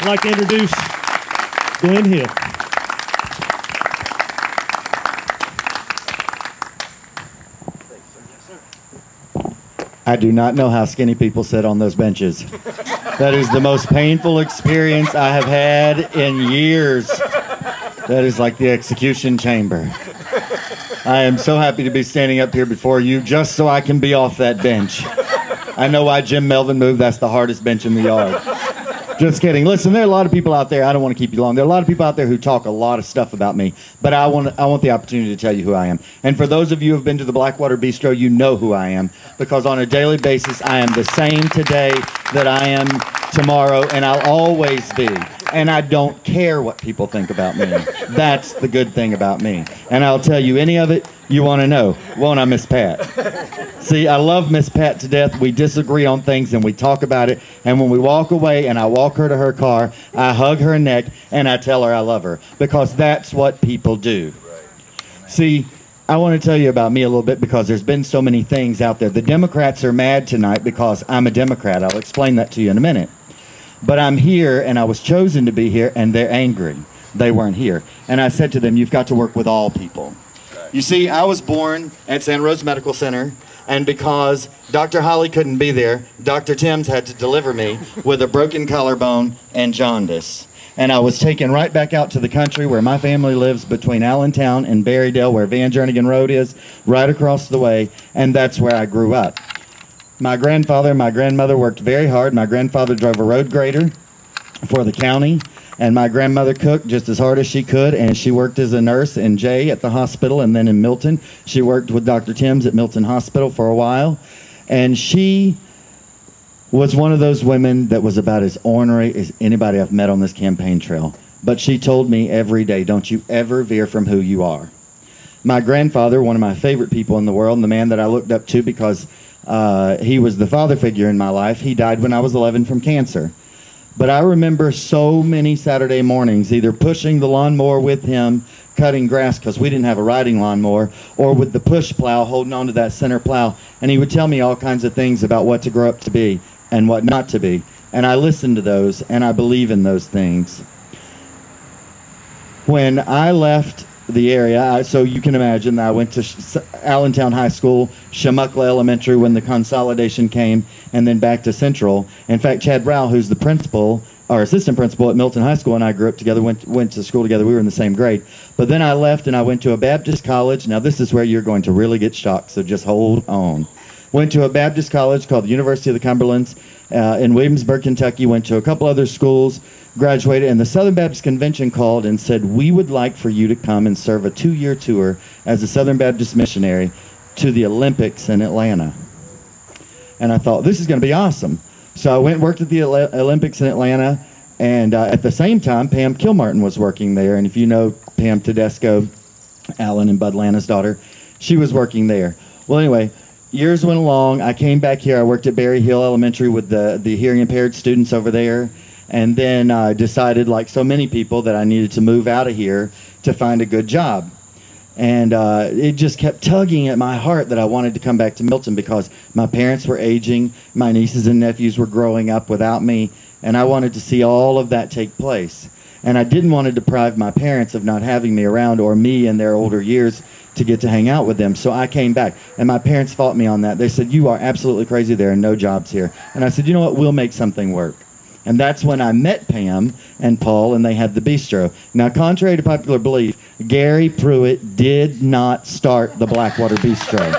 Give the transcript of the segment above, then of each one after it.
I'd like to introduce Glen Hill. I do not know how skinny people sit on those benches. That is the most painful experience I have had in years. That is like the execution chamber. I am so happy to be standing up here before you just so I can be off that bench. I know why Jim Melvin moved. That's the hardest bench in the yard. Just kidding. Listen, there are a lot of people out there. I don't want to keep you long. There are a lot of people out there who talk a lot of stuff about me, but I want the opportunity to tell you who I am. And for those of you who have been to the Blackwater Bistro, you know who I am, because on a daily basis, I am the same today that I am tomorrow, and I'll always be. And I don't care what people think about me. That's the good thing about me. And I'll tell you any of it you want to know. Won't I, Miss Pat? See, I love Miss Pat to death. We disagree on things and we talk about it. And when we walk away and I walk her to her car, I hug her neck and I tell her I love her. Because that's what people do. See, I want to tell you about me a little bit because there's been so many things out there. The Democrats are mad tonight because I'm a Democrat. I'll explain that to you in a minute. But I'm here, and I was chosen to be here, and they're angry. They weren't here. And I said to them, you've got to work with all people. You see, I was born at Santa Rosa Medical Center, and because Dr. Holly couldn't be there, Dr. Timms had to deliver me with a broken collarbone and jaundice. And I was taken right back out to the country where my family lives between Allentown and Berrydale, where Van Jernigan Road is, right across the way, and that's where I grew up. My grandfather and my grandmother worked very hard. My grandfather drove a road grader for the county, and my grandmother cooked just as hard as she could, and she worked as a nurse in Jay at the hospital and then in Milton. She worked with Dr. Timms at Milton Hospital for a while, and she was one of those women that was about as ornery as anybody I've met on this campaign trail. But she told me every day, don't you ever veer from who you are. My grandfather, one of my favorite people in the world, and the man that I looked up to because he was the father figure in my life. He died when I was 11 from cancer. But I remember so many Saturday mornings either pushing the lawnmower with him, cutting grass because we didn't have a riding lawnmower, or with the push plow, holding on to that center plow. And he would tell me all kinds of things about what to grow up to be and what not to be. And I listened to those, and I believe in those things. When I left the area, so you can imagine, I went to Allentown High School, Shamuckla Elementary when the consolidation came, and then back to Central. In fact, Chad Rowell, who's the principal, or assistant principal at Milton High School, and I grew up together, went to school together. We were in the same grade. But then I left and I went to a Baptist college. Now this is where you're going to really get shocked, so just hold on. Went to a Baptist college called the University of the Cumberlands in Williamsburg, Kentucky. Went to a couple other schools, graduated, and the Southern Baptist Convention called and said, we would like for you to come and serve a 2-year tour as a Southern Baptist missionary to the Olympics in Atlanta. And I thought, this is going to be awesome. So I went and worked at the Olympics in Atlanta, and at the same time, Pam Kilmartin was working there. And if you know Pam Tedesco, Alan and Bud Lana's daughter, she was working there. Well, anyway, years went along. I came back here. I worked at Berry Hill Elementary with the hearing impaired students over there. And then I decided, like so many people, that I needed to move out of here to find a good job. And it just kept tugging at my heart that I wanted to come back to Milton because my parents were aging, my nieces and nephews were growing up without me, and I wanted to see all of that take place. And I didn't want to deprive my parents of not having me around, or me in their older years to get to hang out with them. So I came back, and my parents fought me on that. They said, you are absolutely crazy. There are no jobs here. And I said, you know what, we'll make something work. And that's when I met Pam and Paul, and they had the bistro. Now, contrary to popular belief, Gary Pruitt did not start the Blackwater Bistro.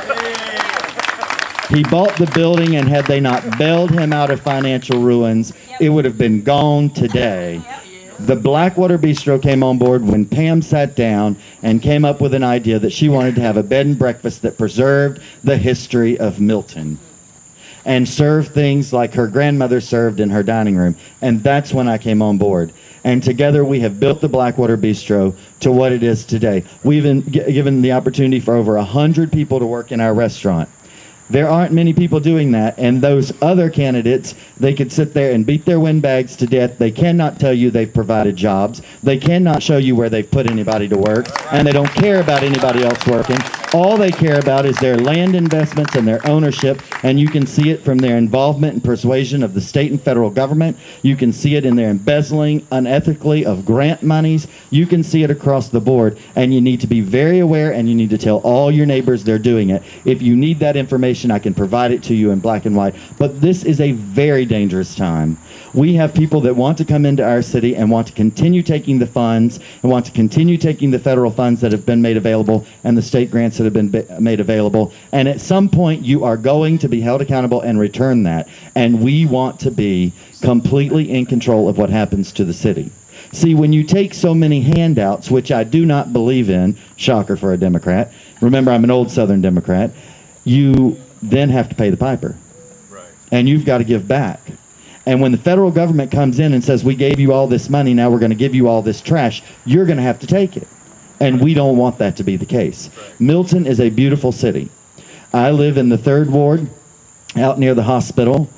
He bought the building, and had they not bailed him out of financial ruins, it would have been gone today. The Blackwater Bistro came on board when Pam sat down and came up with an idea that she wanted to have a bed and breakfast that preserved the history of Milton and serve things like her grandmother served in her dining room. And that's when I came on board. And together we have built the Blackwater Bistro to what it is today. We've been given the opportunity for over 100 people to work in our restaurant. There aren't many people doing that, and those other candidates, they could sit there and beat their windbags to death. They cannot tell you they've provided jobs. They cannot show you where they've put anybody to work, and they don't care about anybody else working. All they care about is their land investments and their ownership, and you can see it from their involvement and persuasion of the state and federal government. You can see it in their embezzling unethically of grant monies. You can see it across the board, and you need to be very aware, and you need to tell all your neighbors they're doing it. If you need that information, I can provide it to you in black and white, but this is a very dangerous time. We have people that want to come into our city and want to continue taking the funds and want to continue taking the federal funds that have been made available and the state grants that have been made available. And at some point, you are going to be held accountable and return that. And we want to be completely in control of what happens to the city. See, when you take so many handouts, which I do not believe in, shocker for a Democrat, remember I'm an old Southern Democrat, you then have to pay the piper. Right. And you've got to give back. And when the federal government comes in and says, we gave you all this money, now we're going to give you all this trash, you're going to have to take it. And we don't want that to be the case. Right. Milton is a beautiful city. I live in the 3rd Ward out near the hospital,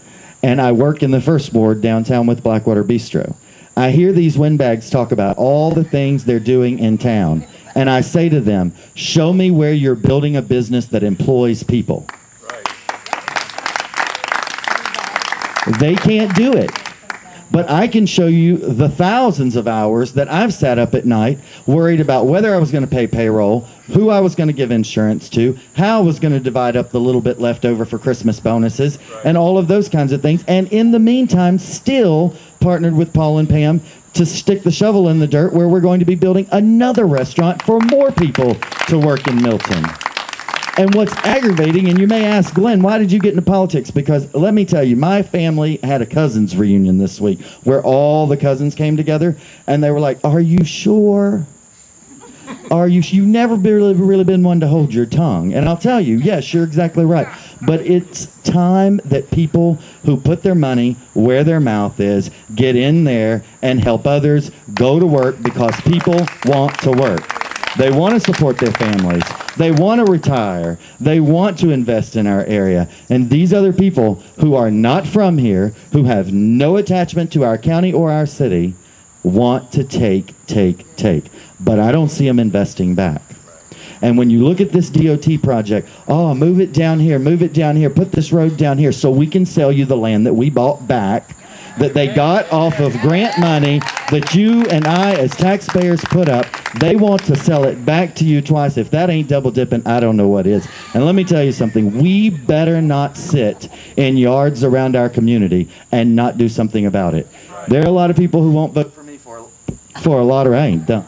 and I work in the 1st Ward downtown with Blackwater Bistro. I hear these windbags talk about all the things they're doing in town, and I say to them, show me where you're building a business that employs people. They can't do it. But I can show you the thousands of hours that I've sat up at night worried about whether I was going to pay payroll, who I was going to give insurance to, how I was going to divide up the little bit left over for Christmas bonuses, and all of those kinds of things. And in the meantime, still partnered with Paul and Pam to stick the shovel in the dirt where we're going to be building another restaurant for more people to work in Milton. And what's aggravating, and you may ask, Glenn, why did you get into politics? Because let me tell you, my family had a cousins reunion this week where all the cousins came together, and they were like, are you sure? You've never really been one to hold your tongue. And I'll tell you, yes, you're exactly right. But it's time that people who put their money where their mouth is get in there and help others go to work, because people want to work. They want to support their families. They want to retire. They want to invest in our area. And these other people who are not from here, who have no attachment to our county or our city, want to take. But I don't see them investing back. And when you look at this DOT project, oh, move it down here, put this road down here so we can sell you the land that we bought back, that they got off of grant money that you and I as taxpayers put up. They want to sell it back to you twice. If that ain't double dipping, I don't know what is. And let me tell you something. We better not sit in yards around our community and not do something about it. There are a lot of people who won't vote for me for a lot of, I ain't done.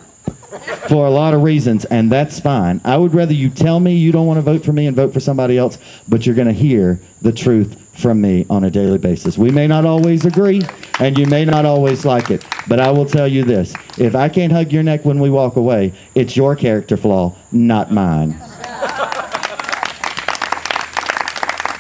For a lot of reasons, and that's fine. I would rather you tell me you don't want to vote for me and vote for somebody else, but you're going to hear the truth from me on a daily basis. We may not always agree, and you may not always like it, but I will tell you this. If I can't hug your neck when we walk away, it's your character flaw, not mine.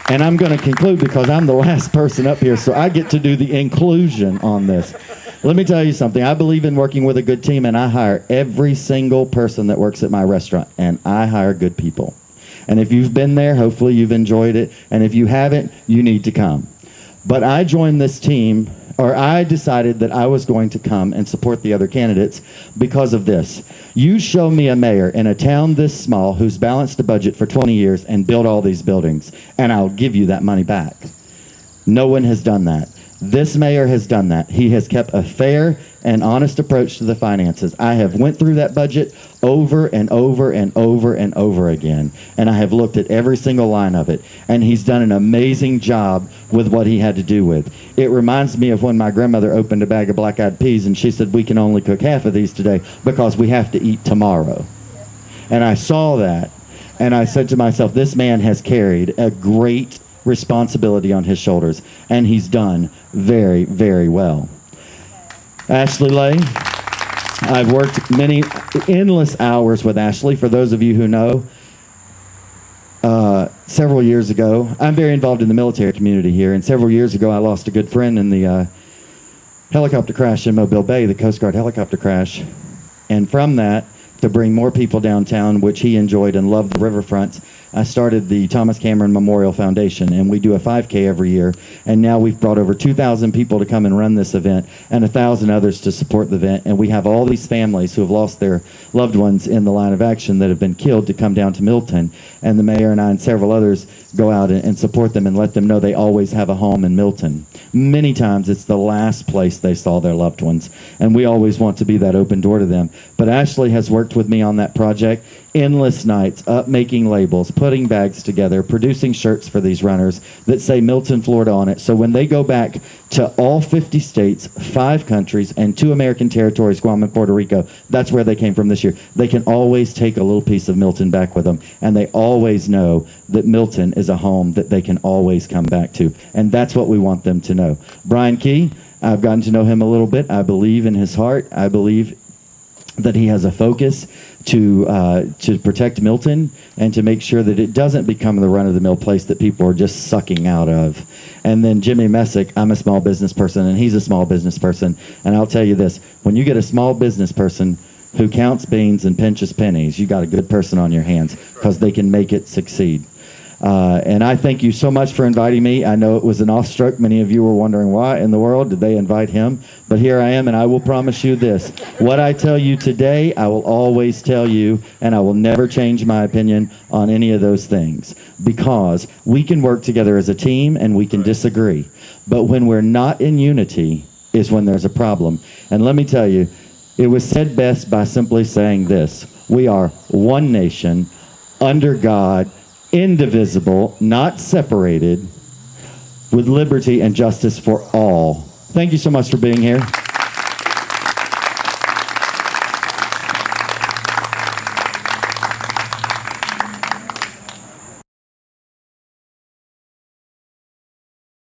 And I'm going to conclude because I'm the last person up here, so I get to do the inclusion on this. Let me tell you something. I believe in working with a good team, and I hire every single person that works at my restaurant, and I hire good people. And if you've been there, hopefully you've enjoyed it, and if you haven't, you need to come. But I joined this team, or I decided that I was going to come and support the other candidates because of this. You show me a mayor in a town this small who's balanced a budget for 20 years and built all these buildings, and I'll give you that money back. No one has done that. This mayor has done that. He has kept a fair and honest approach to the finances. I have went through that budget over and over and over and over again, and I have looked at every single line of it, and he's done an amazing job with what he had to do with. It reminds me of when my grandmother opened a bag of black-eyed peas, and she said, we can only cook half of these today because we have to eat tomorrow. And I saw that, and I said to myself, this man has carried a great responsibility on his shoulders, and he's done very, very well. Ashley Lay, I've worked many endless hours with Ashley. For those of you who know, several years ago, I'm very involved in the military community here, and several years ago I lost a good friend in the helicopter crash in Mobile Bay, the Coast Guard helicopter crash. And from that, to bring more people downtown, which he enjoyed and loved the riverfronts, I started the Thomas Cameron Memorial Foundation, and we do a 5K every year. And now we've brought over 2,000 people to come and run this event, and 1,000 others to support the event. And we have all these families who have lost their loved ones in the line of action that have been killed to come down to Milton. And the mayor and I and several others go out and support them and let them know they always have a home in Milton. Many times it's the last place they saw their loved ones, and we always want to be that open door to them. But Ashley has worked with me on that project. Endless nights up making labels, putting bags together, producing shirts for these runners that say Milton, Florida on it. So when they go back to all 50 states, 5 countries, and 2 American territories, Guam and Puerto Rico, that's where they came from this year, they can always take a little piece of Milton back with them. And they always know that Milton is a home that they can always come back to. And that's what we want them to know. Brian Key, I've gotten to know him a little bit. I believe in his heart. I believe that he has a focus to protect Milton and to make sure that it doesn't become the run-of-the-mill place that people are just sucking out of. And then Jimmy Messick, I'm a small business person, and he's a small business person. And I'll tell you this, when you get a small business person who counts beans and pinches pennies, you got a good person on your hands, because they can make it succeed. And I thank you so much for inviting me. I know it was an off-stroke. Many of you were wondering why in the world did they invite him. But here I am, and I will promise you this. What I tell you today, I will always tell you, and I will never change my opinion on any of those things. Because we can work together as a team, and we can disagree. But when we're not in unity is when there's a problem. And let me tell you, it was said best by simply saying this: we are one nation, under God, indivisible, not separated, with liberty and justice for all. Thank you so much for being here.